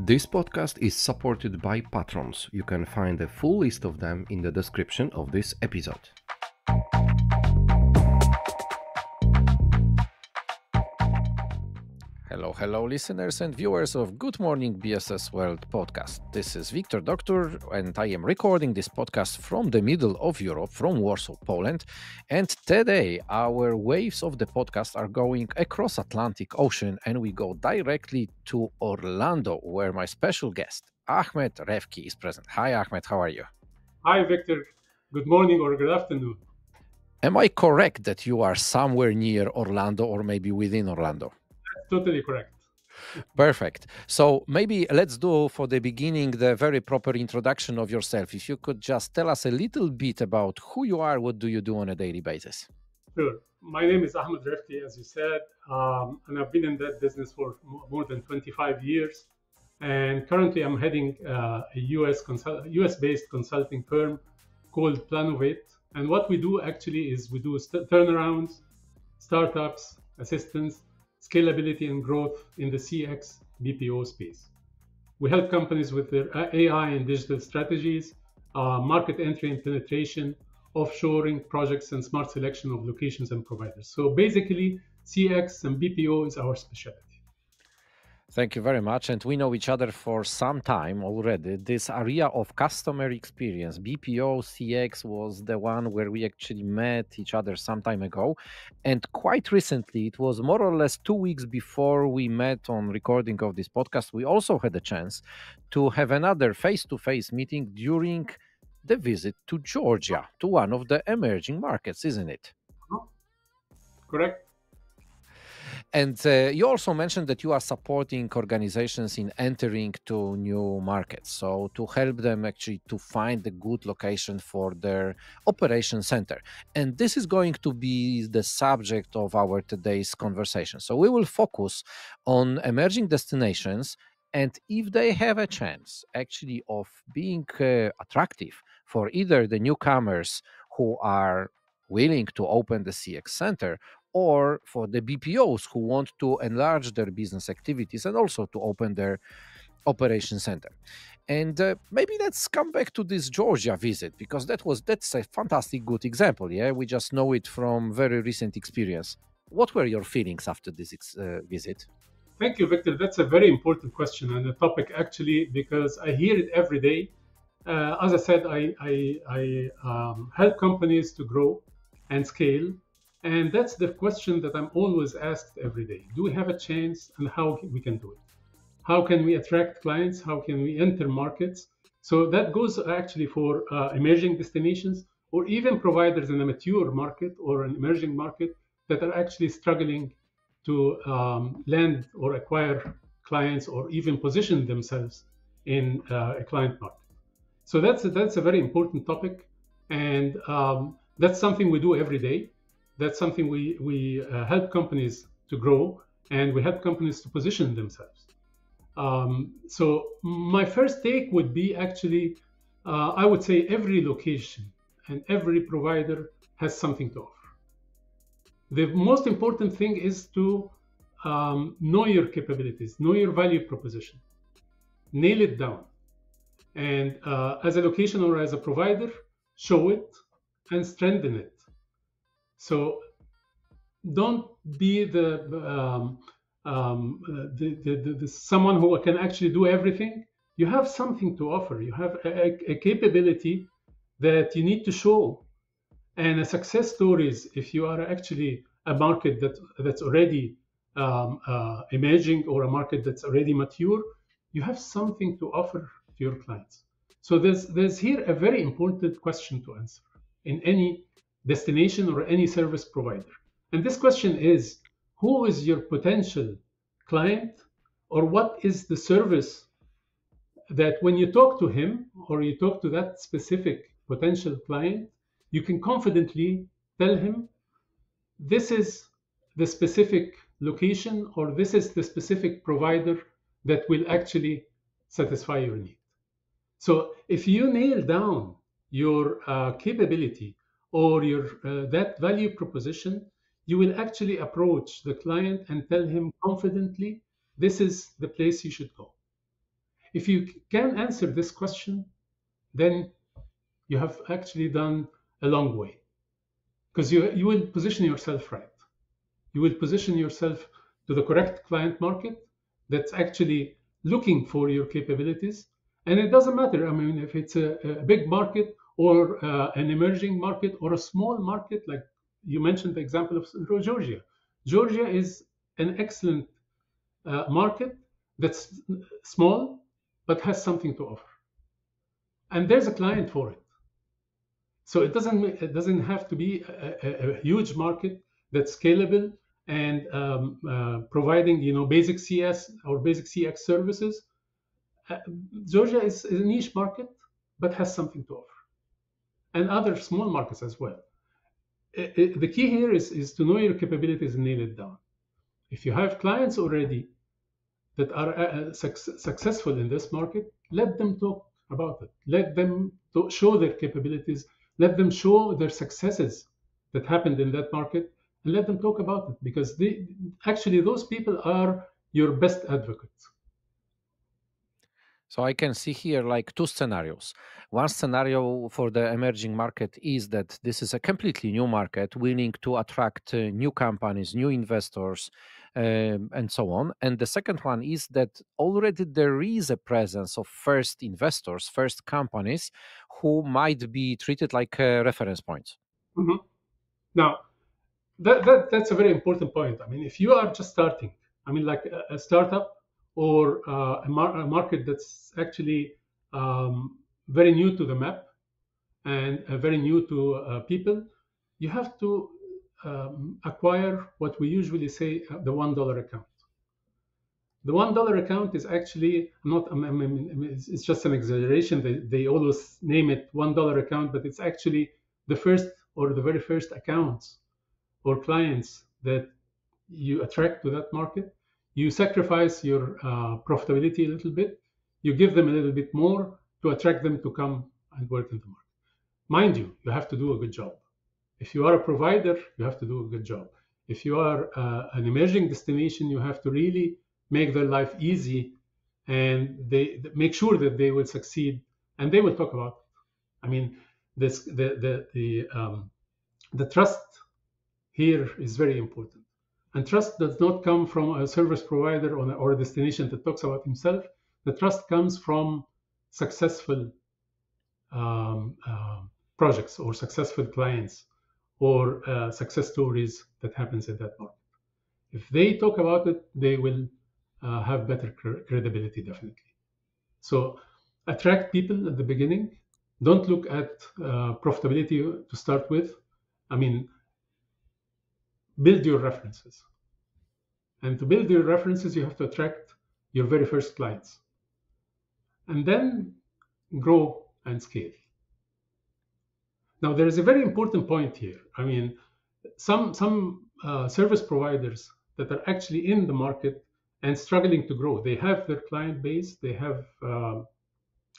This podcast is supported by patrons. You can find a full list of them in the description of this episode. Hello, listeners and viewers of Good Morning BSS World podcast. This is Wiktor Doctor, and I am recording this podcast from the middle of Europe, from Warsaw, Poland. And today, our waves of the podcast are going across Atlantic Ocean, and we go directly to Orlando, where my special guest, Ahmed Refky, is present. Hi, Ahmed. How are you? Hi, Victor. Good morning or good afternoon. Am I correct that you are somewhere near Orlando or maybe within Orlando? Totally correct. Perfect. So maybe let's do for the beginning the very proper introduction of yourself. If you could just tell us a little bit about who you are, what do you do on a daily basis? Sure. My name is Ahmed Refky, as you said, and I've been in that business for more than 25 years. And currently I'm heading a US-based consulting firm called Planovate. And what we do actually is we do turnarounds, startups, assistance, scalability and growth in the CX BPO space. We help companies with their AI and digital strategies, market entry and penetration, offshoring projects, and smart selection of locations and providers. So basically, CX and BPO is our specialty. Thank you very much. And we know each other for some time already. This area of customer experience, BPO, CX, was the one where we actually met each other some time ago. And quite recently, it was more or less 2 weeks before we met on recording of this podcast, we also had a chance to have another face-to-face meeting during the visit to Georgia, to one of the emerging markets, isn't it? Correct. And you also mentioned that you are supporting organizations in entering to new markets, so to help them actually to find a good location for their operation center. And this is going to be the subject of our today's conversation. So we will focus on emerging destinations and if they have a chance actually of being attractive for either the newcomers who are willing to open the CX center or for the BPOs who want to enlarge their business activities and also to open their operation center. And maybe let's come back to this Georgia visit because that's a fantastic good example. Yeah, we just know it from very recent experience. What were your feelings after this visit? Thank you, Victor. That's a very important question and a topic actually because I hear it every day. As I said, I help companies to grow and scale. And that's the question that I'm always asked every day. Do we have a chance and how we can do it? How can we attract clients? How can we enter markets? So that goes actually for emerging destinations or even providers in a mature market or an emerging market that are actually struggling to land or acquire clients or even position themselves in a client market. So that's a very important topic. And that's something we do every day. That's something we help companies to grow and we help companies to position themselves. So my first take would be actually, I would say every location and every provider has something to offer. The most important thing is to know your capabilities, know your value proposition, nail it down. And as a location or as a provider, show it and strengthen it. So don't be the someone who can actually do everything. You have something to offer. You have a capability that you need to show, and a success stories. If you are actually a market that's already emerging or a market that's already mature, you have something to offer to your clients. So there's here a very important question to answer in any destination or any service provider. And this question is, who is your potential client or what is the service that when you talk to him or you talk to that specific potential client, you can confidently tell him, this is the specific location or this is the specific provider that will actually satisfy your need. So if you nail down your capability or your that value proposition, you will actually approach the client and tell him confidently, this is the place you should go. If you can answer this question, then you have actually done a long way, because you will position yourself right. You will position yourself to the correct client market that's actually looking for your capabilities. And it doesn't matter, I mean, if it's a big market or an emerging market or a small market, like you mentioned the example of Georgia. Georgia is an excellent market that's small but has something to offer. And there's a client for it. So it doesn't have to be a huge market that's scalable and providing basic CS or basic CX services. Uh, Georgia is a niche market, but has something to offer, and other small markets as well. The key here is to know your capabilities and nail it down. If you have clients already that are successful in this market, let them talk about it. Let them show their capabilities. Let them show their successes that happened in that market, and let them talk about it, because actually those people are your best advocates. So I can see here like two scenarios. One scenario for the emerging market is that this is a completely new market, willing to attract new companies, new investors, and so on. And the second one is that already there is a presence of first investors, first companies who might be treated like reference points. Mhm. Now, that's a very important point. I mean, if you are just starting, I mean, like a startup or a market that's actually very new to the map and very new to people, you have to acquire what we usually say the $1 account. The $1 account is actually not, I mean, it's just an exaggeration. They always name it $1 account, but it's actually the first or the very first accounts or clients that you attract to that market. You sacrifice your profitability a little bit. You give them a little bit more to attract them to come and work in the market. Mind you, you have to do a good job. If you are a provider, you have to do a good job. If you are an emerging destination, you have to really make their life easy, and they make sure that they will succeed, and they will talk about it. I mean, this the trust here is very important. And trust does not come from a service provider or a destination that talks about himself. The trust comes from successful projects or successful clients or success stories that happens in that market. If they talk about it, they will have better credibility, definitely. So attract people at the beginning. Don't look at profitability to start with. I mean, build your references. And to build your references, you have to attract your very first clients and then grow and scale. Now, there is a very important point here. I mean, some service providers that are actually in the market and struggling to grow. They have their client base, they have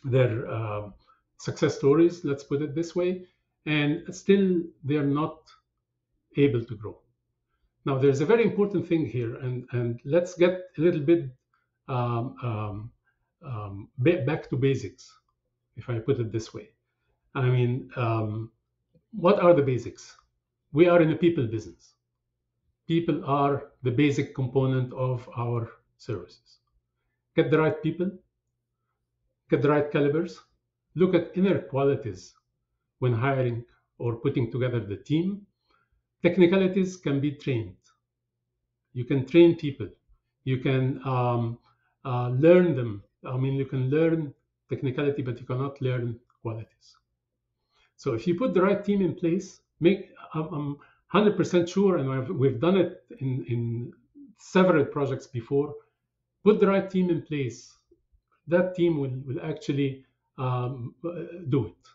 their success stories, let's put it this way, and still they're not able to grow. Now, there's a very important thing here, and let's get a little bit back to basics, if I put it this way. I mean, what are the basics? We are in a people business. People are the basic component of our services. Get the right people, get the right calibers, look at inner qualities when hiring or putting together the team. Technicalities can be trained. You can train people. You can learn them. I mean, you can learn technicality, but you cannot learn qualities. So if you put the right team in place, I'm 100% sure, and we've done it in several projects before. Put the right team in place. That team will actually do it.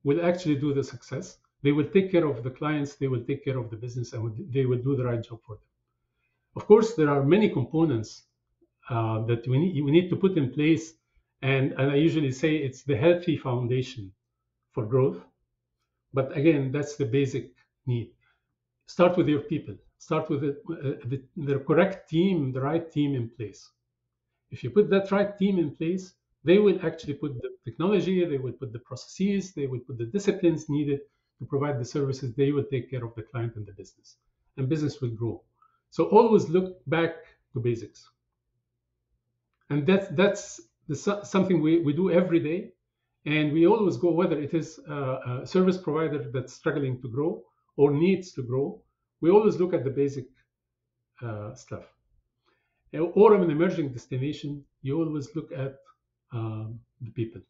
Will actually do the success. They will take care of the clients. They will take care of the business, and they will do the right job for them. Of course, there are many components that we need to put in place, and I usually say it's the healthy foundation for growth. But again, that's the basic need. Start with your people. Start with the correct team, the right team in place. If you put that right team in place, They will actually put the technology, they will put the processes, they will put the disciplines needed to provide the services. They will take care of the client and the business, and business will grow. So always look back to basics, and that's something we do every day, and we always go, whether it is a service provider that's struggling to grow or needs to grow. We always look at the basic stuff. Or an emerging destination, you always look at the people.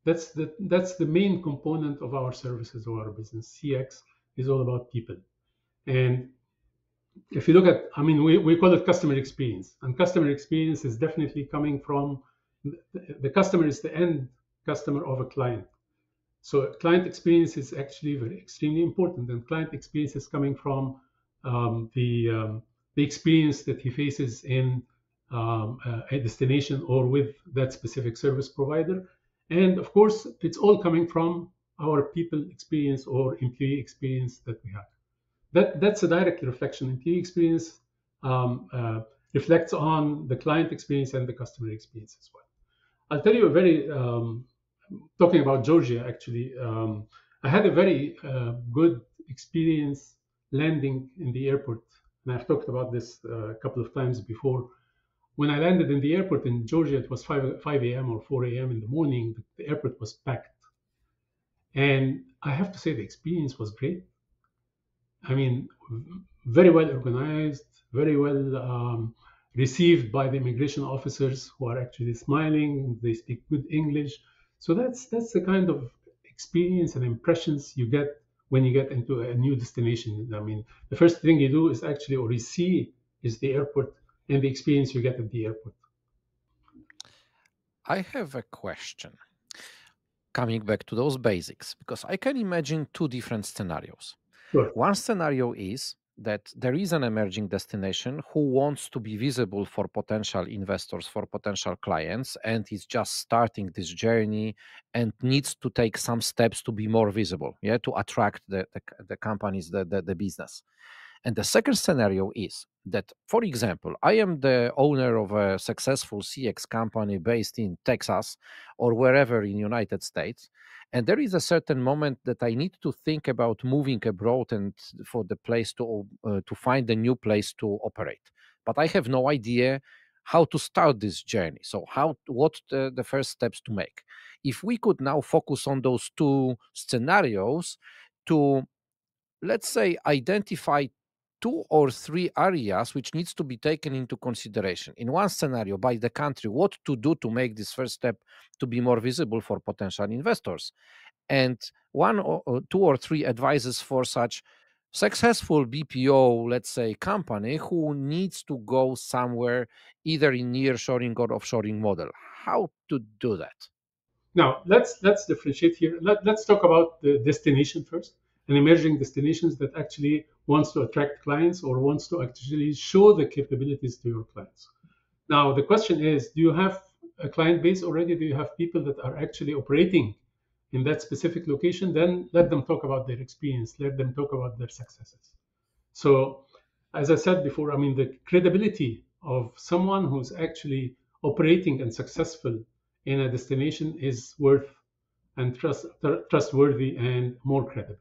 That's the main component of our services or our business. CX is all about people. And if you look at, I mean, we call it customer experience, and customer experience is definitely coming from the customer is the end customer of a client. So client experience is actually very extremely important, and client experience is coming from the experience that he faces in a destination or with that specific service provider. And of course, it's all coming from our people experience or employee experience that we have. That's a direct reflection. Employee experience reflects on the client experience and the customer experience as well. I'll tell you a very talking about Georgia. Actually, I had a very good experience landing in the airport, and I've talked about this a couple of times before. When I landed in the airport in Georgia, it was 5 a.m. or 4 a.m. in the morning. The airport was packed, and I have to say the experience was great. I mean, very well organized, very well received by the immigration officers who are actually smiling. They speak good English. So that's the kind of experience and impressions you get when you get into a new destination. I mean, the first thing you do is actually, or you see, is the airport and the experience you get at the airport. I have a question. Coming back to those basics, because I can imagine two different scenarios. Sure. One scenario is that there is an emerging destination who wants to be visible for potential investors, for potential clients, and is just starting this journey and needs to take some steps to be more visible, yeah, to attract the companies, the business. And the second scenario is that, for example, I am the owner of a successful CX company based in Texas or wherever in United States, and there is a certain moment that I need to think about moving abroad and for the place to find a new place to operate. But I have no idea how to start this journey. So what the first steps to make? If we could now focus on those two scenarios to, let's say, identify two or three areas which needs to be taken into consideration in one scenario by the country, what to do to make this first step to be more visible for potential investors, and one or two or three advices for such successful BPO, let's say, company who needs to go somewhere either in nearshoring or offshoring model, how to do that. Now let's differentiate here. Let's talk about the destination first, and emerging destinations that actually wants to attract clients or wants to actually show the capabilities to your clients. Now the question is, do you have a client base already? Do you have people that are actually operating in that specific location? Then let them talk about their experience. Let them talk about their successes. So, as I said before, I mean, the credibility of someone who's actually operating and successful in a destination is worth and trustworthy and more credible.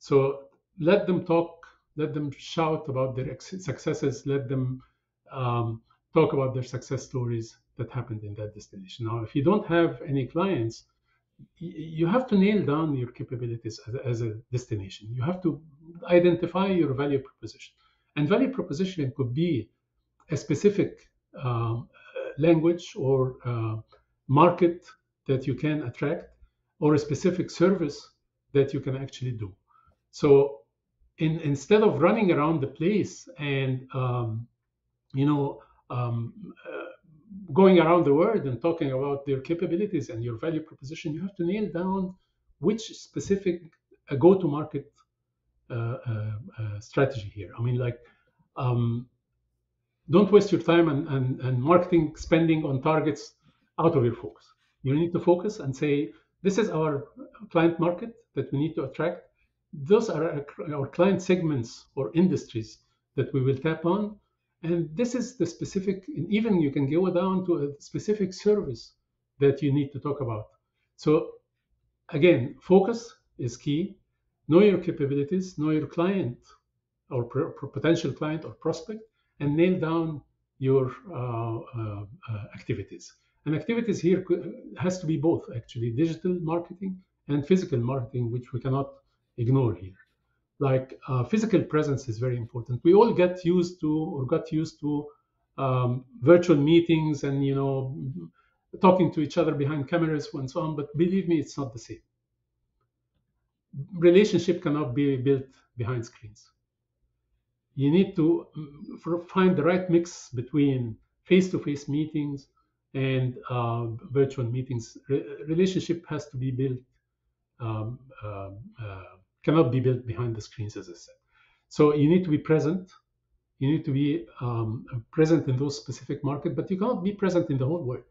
So let them talk, let them shout about their successes, let them talk about their success stories that happened in that destination. Now, if you don't have any clients, you have to nail down your capabilities as a destination. You have to identify your value proposition. And value proposition could be a specific language or market that you can attract, or a specific service that you can actually do. So instead of running around the place and you know um, uh, going around the world and talking about their capabilities and your value proposition, you have to nail down which specific go-to-market strategy here. I mean, like, um, don't waste your time and marketing spending on targets out of your focus. You need to focus and say, this is our client market that we need to attract. Those are our client segments or industries that we will tap on. And this is the specific, and even you can go down to a specific service that you need to talk about. So again, focus is key. Know your capabilities, know your client or potential client or prospect, and nail down your activities. And activities here has to be both, actually, digital marketing and physical marketing, which we cannot ignore here. Like physical presence is very important. We all get used to or got used to virtual meetings and talking to each other behind cameras and so on. But believe me, it's not the same. Relationship cannot be built behind screens. You need to find the right mix between face-to-face meetings and virtual meetings. Relationship has to be built, um, cannot be built behind the screens, as I said. So you need to be present. You need to be present in those specific markets, but you cannot be present in the whole world.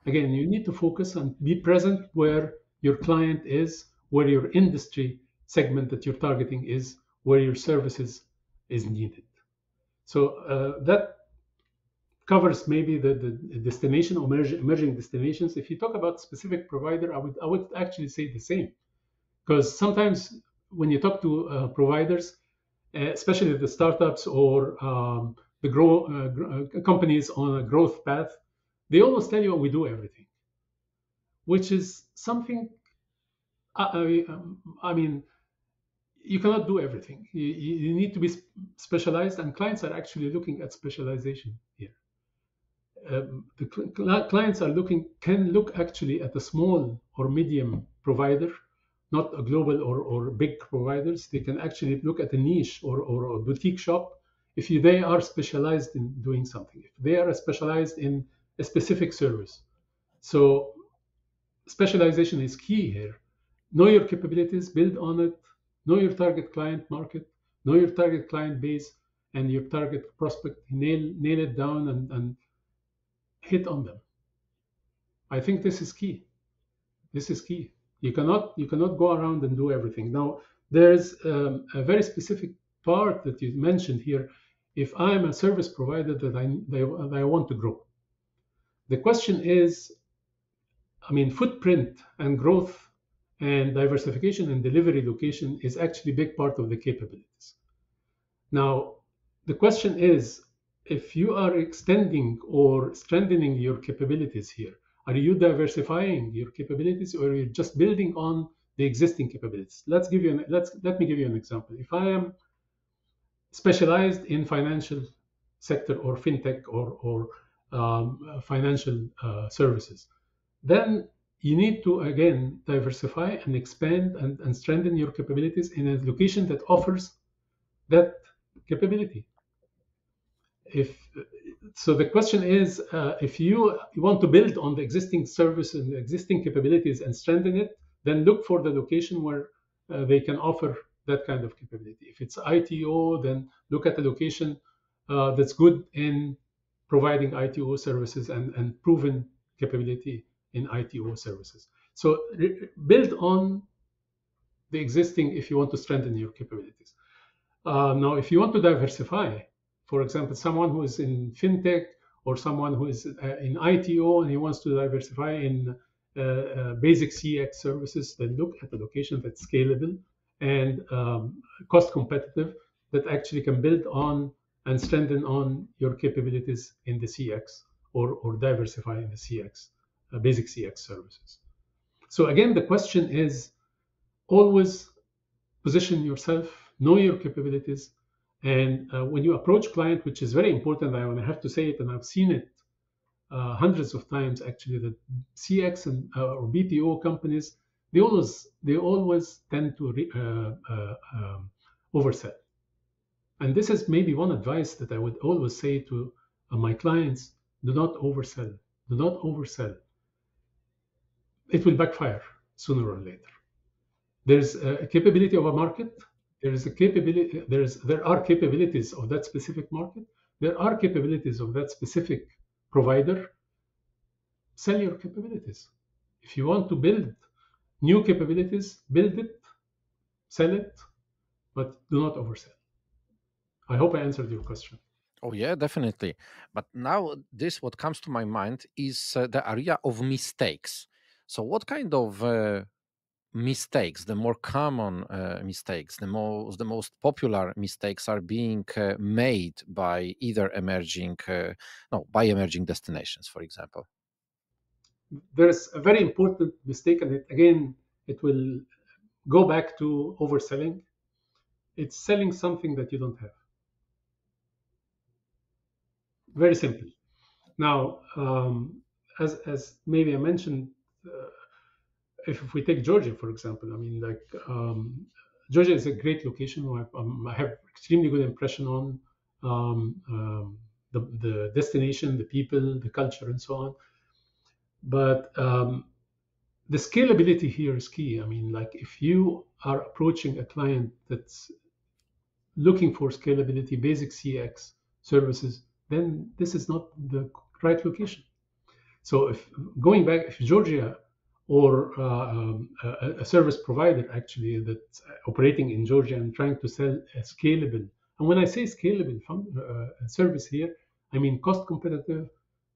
Again, you need to focus and be present where your client is, where your industry segment that you're targeting is, where your services is needed. So that covers maybe the destination or emerging destinations. If you talk about specific provider, I would actually say the same, because sometimes when you talk to providers, especially the startups or the companies on a growth path, they always tell you we do everything, which is something. I mean, you cannot do everything. You need to be specialized, and clients are actually looking at specialization here. The clients can look actually at a small or medium provider, not a global or big providers. They can actually look at a niche or a boutique shop if they are specialized in doing something, if they are specialized in a specific service. So specialization is key here. Know your capabilities, build on it, know your target client market, know your target client base and your target prospect, nail it down and hit on them. I think this is key. This is key. You cannot go around and do everything. Now, there's a very specific part that you mentioned here. If I'm a service provider that I want to grow, the question is, I mean, footprint and growth and diversification and delivery location is actually a big part of the capabilities. Now, the question is, if you are extending or strengthening your capabilities here, are you diversifying your capabilities or are you just building on the existing capabilities? Let me give you an example. If I am specialized in financial sector or fintech or financial services, then you need to again diversify and expand and strengthen your capabilities in a location that offers that capability. If so, the question is, if you want to build on the existing service and the existing capabilities and strengthen it, then look for the location where they can offer that kind of capability. If it's ITO, then look at the location that's good in providing ITO services and proven capability in ITO services. So build on the existing if you want to strengthen your capabilities. Now, if you want to diversify, for example, someone who is in fintech or someone who is in ITO and he wants to diversify in basic CX services, then look at a location that's scalable and cost competitive that actually can build on and strengthen on your capabilities in the CX or diversify in the CX, basic CX services. So again, the question is always position yourself, know your capabilities, and when you approach client, which is very important, I have to say it, and I've seen it hundreds of times actually, that CX and or BPO companies they always tend to oversell, and this is maybe one advice that I would always say to my clients: do not oversell. Do not oversell. It will backfire sooner or later. There's a capability of a market. There are capabilities of that specific market. There are capabilities of that specific provider. Sell your capabilities. If you want to build new capabilities, build it, sell it, but do not oversell. I hope I answered your question. Oh yeah, definitely. But now this what comes to my mind is the area of mistakes. So what kind of mistakes, the more common mistakes, the most popular mistakes are being made by either emerging no by emerging destinations, for example? There's a very important mistake, and again, it will go back to overselling. It's selling something that you don't have. Very simple. Now, as maybe I mentioned, uh, if we take Georgia, for example, I mean, like Georgia is a great location. I have extremely good impression on the destination, the people, the culture, and so on. But the scalability here is key. I mean, like if you are approaching a client that's looking for scalability, basic CX services, then this is not the right location. So if going back, if Georgia or a service provider actually that's operating in Georgia and trying to sell a scalable, and when I say scalable service here, I mean cost competitive,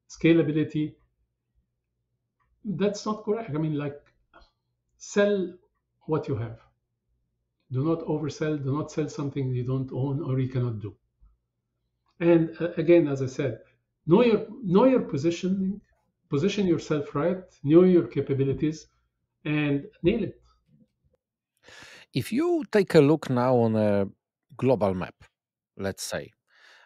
scalability. That's not correct. I mean, like sell what you have. Do not oversell. Do not sell something you don't own or you cannot do. And again, as I said, know your positioning, position yourself right, know your capabilities, and nail it. If you take a look now on a global map, let's say,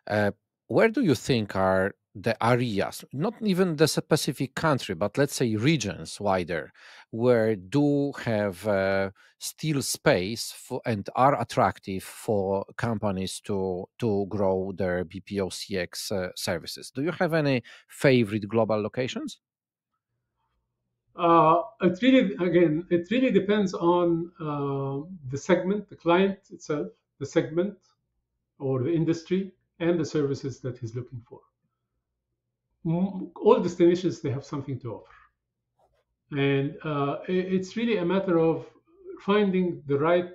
uh, where do you think are the areas, not even the specific country, but let's say regions wider, where do have still space for and are attractive for companies to grow their BPO CX services? Do you have any favorite global locations? It really depends on the segment, the client itself, the segment or the industry, and the services that he's looking for. All destinations they have something to offer, and it's really a matter of finding the right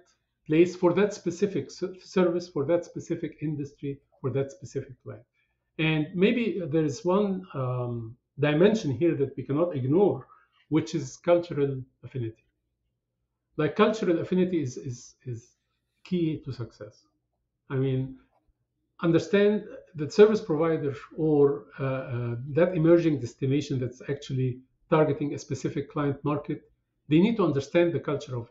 place for that specific service, for that specific industry, for that specific client. And maybe there is one dimension here that we cannot ignore, which is cultural affinity. Like cultural affinity is key to success. I mean, understand that service provider or that emerging destination that's actually targeting a specific client market, they need to understand the culture of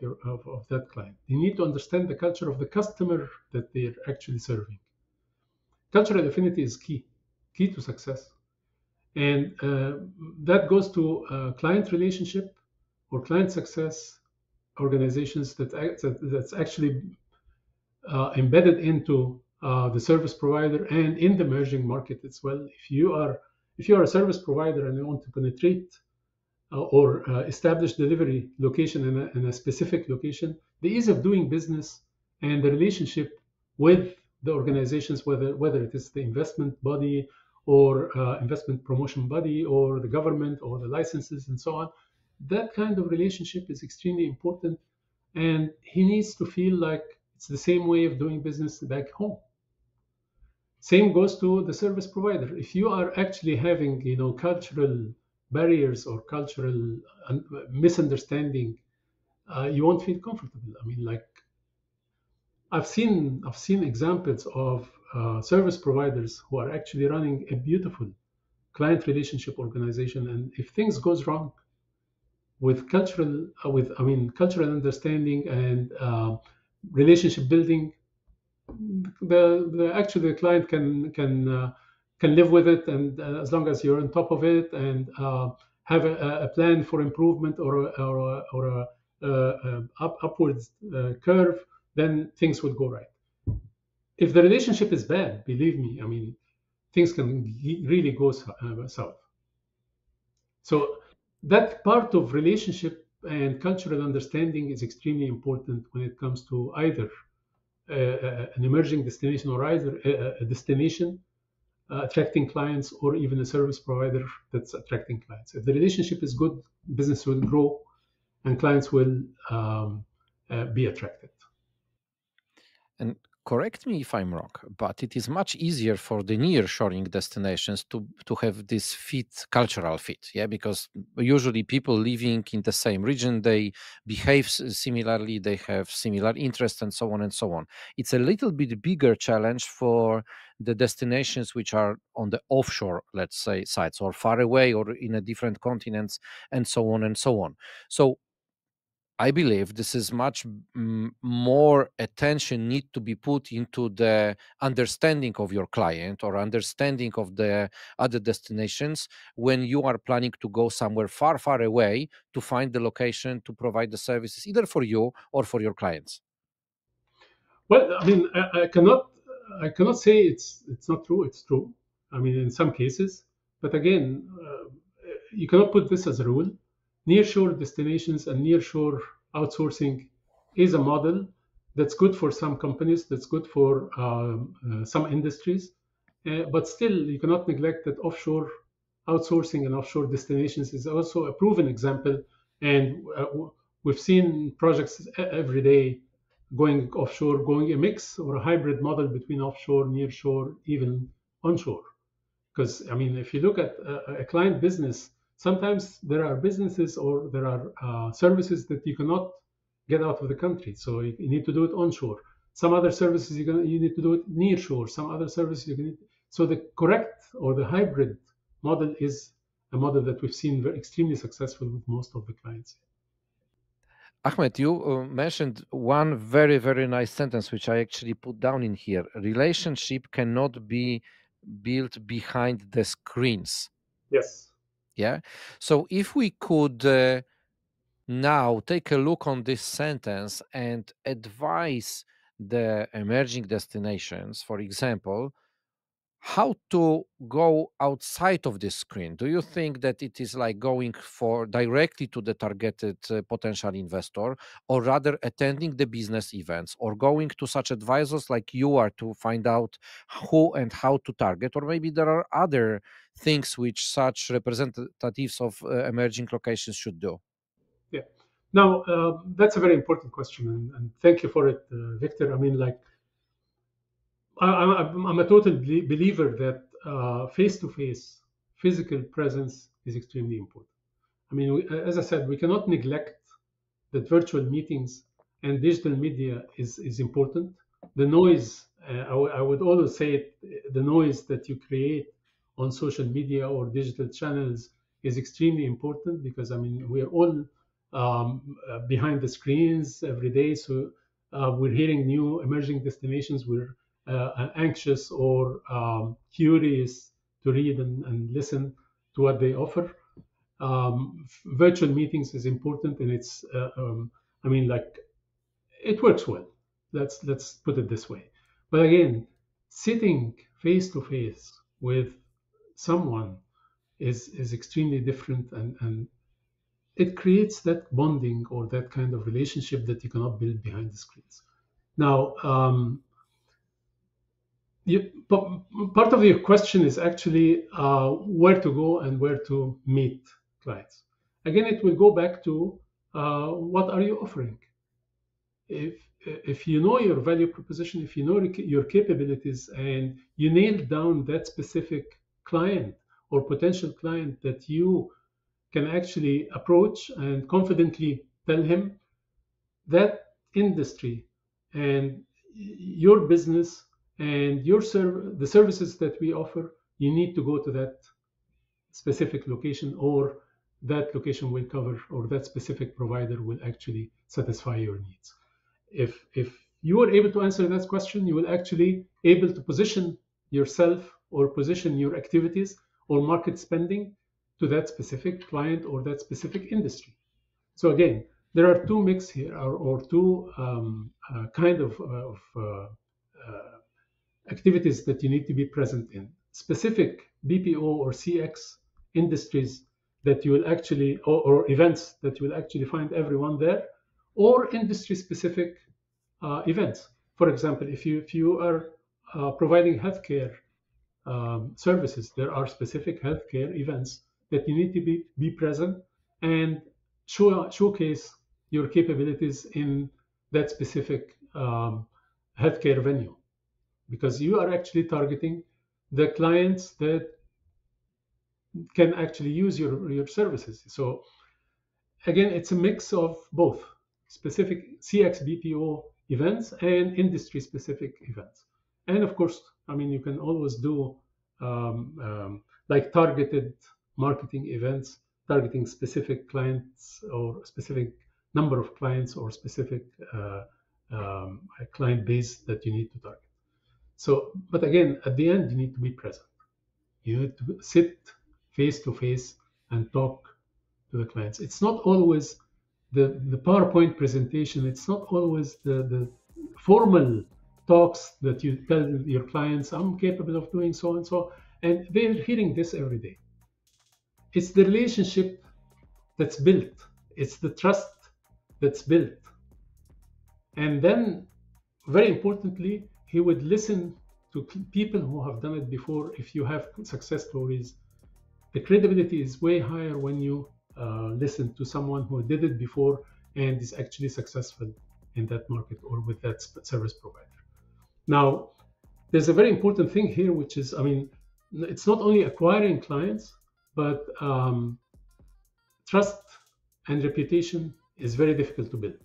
that client. They need to understand the culture of the customer that they're actually serving. Cultural affinity is key to success. And that goes to client relationship or client success organizations that's actually embedded into the service provider and in the emerging market as well. If you are a service provider and you want to penetrate or establish delivery location in a specific location, the ease of doing business and the relationship with the organizations, whether it is the investment body or investment promotion body or the government or the licenses and so on, that kind of relationship is extremely important, and he needs to feel like it's the same way of doing business back home. Same goes to the service provider. If you are actually having, cultural barriers or cultural misunderstanding, you won't feel comfortable. I mean, like I've seen examples of service providers who are actually running a beautiful client relationship organization, and if things goes wrong with cultural understanding and relationship building, the actually the client can live with it, and as long as you're on top of it and have a plan for improvement or a upwards curve, then things will go right. If the relationship is bad, believe me, I mean, things can really go south. So that part of relationship and cultural understanding is extremely important when it comes to either an emerging destination or either a destination attracting clients or even a service provider that's attracting clients. If the relationship is good, business will grow and clients will be attracted. And correct me if I'm wrong, but it is much easier for the nearshoring destinations to have this fit, cultural fit, yeah, because usually people living in the same region, they behave similarly, they have similar interests, and so on and so on. It's a little bit bigger challenge for the destinations which are on the offshore, let's say, sites, or far away, or in a different continents, and so on and so on. So I believe this is much more attention need to be put into the understanding of your client or understanding of the other destinations when you are planning to go somewhere far, far away to find the location to provide the services either for you or for your clients. Well, I mean, I cannot say it's not true. It's true. I mean, in some cases, but again, you cannot put this as a rule. Nearshore destinations and nearshore outsourcing is a model that's good for some companies, that's good for some industries, but still, you cannot neglect that offshore outsourcing and offshore destinations is also a proven example, and we've seen projects every day going offshore, going a mix or a hybrid model between offshore, nearshore, even onshore. Because I mean, if you look at a client business, sometimes there are businesses or there are services that you cannot get out of the country, so you need to do it onshore. Some other services you need to do it nearshore. Some other services you can. So the correct or the hybrid model is a model that we've seen very extremely successful with most of the clients. Ahmed, you mentioned one very, very nice sentence, which I actually put down in here. Relationship cannot be built behind the screens. Yes. Yeah. So if we could now take a look on this sentence and advise the emerging destinations, for example, how to go outside of this screen. Do you think that it is like going for directly to the targeted potential investor, or rather attending the business events, or going to such advisors like you are to find out who and how to target? Or maybe there are other things which such representatives of emerging locations should do? Yeah. Now, that's a very important question, and thank you for it, Victor. I mean, like, I'm a total believer that face-to-face physical presence is extremely important. I mean, as I said, we cannot neglect that virtual meetings and digital media is important. The noise, I would always say it, the noise that you create on social media or digital channels is extremely important because, I mean, we are all behind the screens every day. So we're hearing new emerging destinations. We're anxious or curious to read and listen to what they offer. Virtual meetings is important, and I mean, like, it works well. Let's put it this way. But again, sitting face to face with someone is extremely different, and it creates that bonding or that kind of relationship that you cannot build behind the screens. Now, part of your question is actually where to go and where to meet clients. Again, it will go back to what are you offering. If you know your value proposition, if you know your capabilities, and you nail down that specific client or potential client that you can actually approach and confidently tell him that industry and your business and the services that we offer, you need to go to that specific location, or that location will cover, or that specific provider will actually satisfy your needs. If you are able to answer that question, you will actually able to position yourself or position your activities or market spending to that specific client or that specific industry. So again, there are two mix here, or two kind of activities that you need to be present in. Specific BPO or CX industries that you will actually, or events that you will actually find everyone there, or industry specific events. For example, if you are providing healthcare services, there are specific healthcare events that you need to be present and showcase your capabilities in that specific healthcare venue. because you are actually targeting the clients that can actually use your services. So again, it's a mix of both specific CX BPO events and industry specific events. And of course, I mean, you can always do like targeted marketing events, targeting specific clients or specific number of clients or specific client base that you need to target. So, but again, at the end, you need to be present. You need to sit face to face and talk to the clients. It's not always the PowerPoint presentation. It's not always the formal talks that you tell your clients, I'm capable of doing so and so. And they're hearing this every day. It's the relationship that's built, it's the trust that's built. And then, very importantly, he would listen to people who have done it before. If you have success stories, the credibility is way higher when you listen to someone who did it before and is actually successful in that market or with that service provider. Now, there's a very important thing here, which is, I mean, it's not only acquiring clients, but trust and reputation is very difficult to build,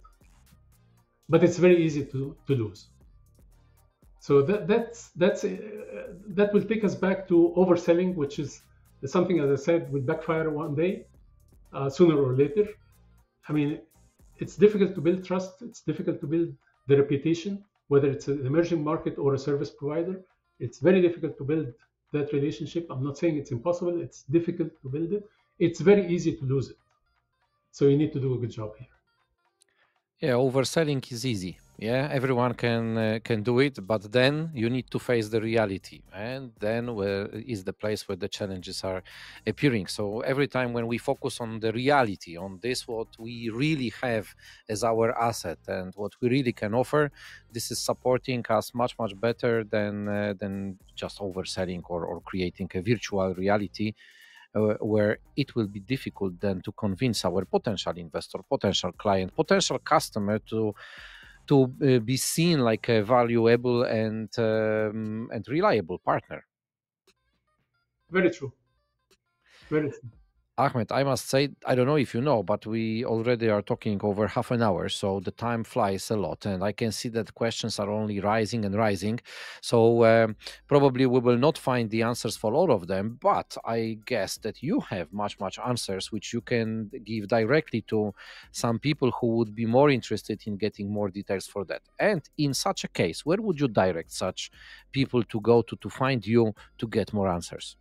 but it's very easy to lose. So that will take us back to overselling, which is something, as I said, will backfire one day, sooner or later. I mean, it's difficult to build trust. It's difficult to build the reputation, whether it's an emerging market or a service provider. It's very difficult to build that relationship. I'm not saying it's impossible. It's difficult to build it. It's very easy to lose it. So you need to do a good job here. Yeah, overselling is easy. Yeah, everyone can do it, but then you need to face the reality, and then where is the place where the challenges are appearing. So every time when we focus on the reality, on this what we really have as our asset and what we really can offer, this is supporting us much better than just overselling or creating a virtual reality where it will be difficult then to convince our potential investor, potential client, potential customer to be seen like a valuable and reliable partner. Very true. Very true. Ahmed, I must say, I don't know if you know, but we already are talking over half an hour, so the time flies a lot, and I can see that questions are only rising and rising. So probably we will not find the answers for all of them, but I guess that you have much answers which you can give directly to some people who would be more interested in getting more details for that. And in such a case, where would you direct such people to go to find you to get more answers?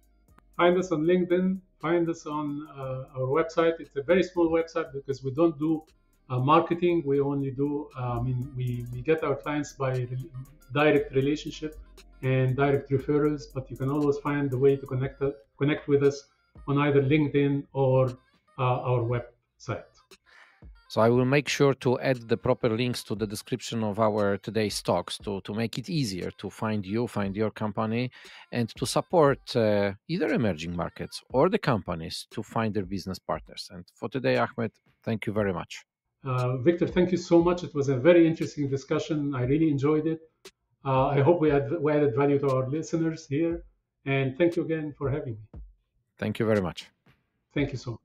Find us on LinkedIn. Find us on our website. It's a very small website because we don't do marketing. We only do, we get our clients by direct relationship and direct referrals, but you can always find the way to connect with us on either LinkedIn or our website. So I will make sure to add the proper links to the description of our today's talks to make it easier to find you, find your company, and to support either emerging markets or the companies to find their business partners. And for today, Ahmed, thank you very much. Wiktor, thank you so much. It was a very interesting discussion. I really enjoyed it. I hope we added value to our listeners here. And thank you again for having me. Thank you very much. Thank you so much.